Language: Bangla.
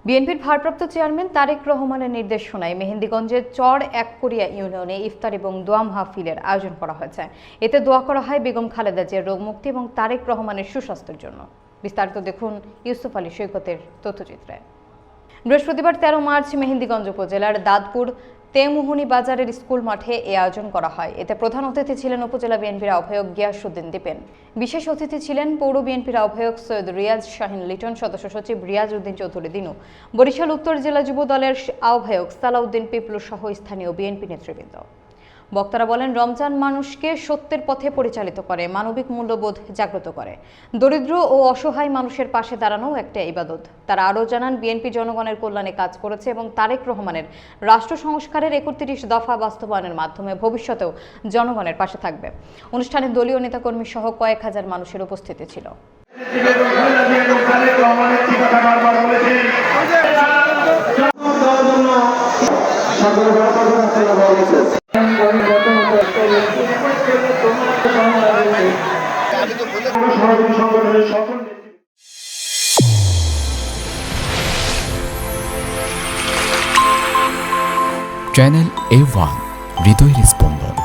বিএনপির ভারপ্রাপ্ত চেয়ারম্যান তারেক রহমানের নির্দেশনায় মেহেন্দিগঞ্জের চর এককরিয়া ইউনিয়নে ইফতার এবং দোয়া মাহফিলের আয়োজন করা হয়েছে। এতে দোয়া করা হয় বেগম খালেদা জিয়ার রোগমুক্তি এবং তারেক রহমানের সুস্বাস্থ্যের জন্য। বিস্তারিত দেখুন ইউসুফ আলী সৈকতের তথ্যচিত্রে। বৃহস্পতিবার 13 মার্চ মেহেন্দিগঞ্জ উপজেলার দাদপুর তেমুহনী বাজারের স্কুল মাঠে এ আয়োজন করা হয়। এতে প্রধান অতিথি ছিলেন উপজেলা বিএনপির আহ্বায়ক গিয়াসউদ্দিন দীপেন। বিশেষ অতিথি ছিলেন পৌর বিএনপির আহ্বায়ক সৈয়দ রিয়াজ শাহিন লিটন, সদস্য সচিব রিয়াজ উদ্দিন চৌধুরী দিনু, বরিশাল উত্তর জেলা যুব দলের আহ্বায়ক সালাউদ্দিন পিপলু সহ স্থানীয় বিএনপি নেতৃবৃন্দ। বক্তারা বলেন, রমজান মানুষকে সত্যের পথে পরিচালিত করে, মানবিক মূল্যবোধ জাগ্রত করে। দরিদ্র ও অসহায় মানুষের পাশে দাঁড়ানো একটা ইবাদত। তারা আরও জানান, বিএনপি জনগণের কল্যাণে কাজ করেছে এবং তারেক রহমানের রাষ্ট্র সংস্কারের 31 দফা বাস্তবায়নের মাধ্যমে ভবিষ্যতেও জনগণের পাশে থাকবে। অনুষ্ঠানে দলীয় নেতাকর্মী সহ কয়েক হাজার মানুষের উপস্থিতি ছিল। চ্যানেল A1 হৃদয়ের স্পন্দন।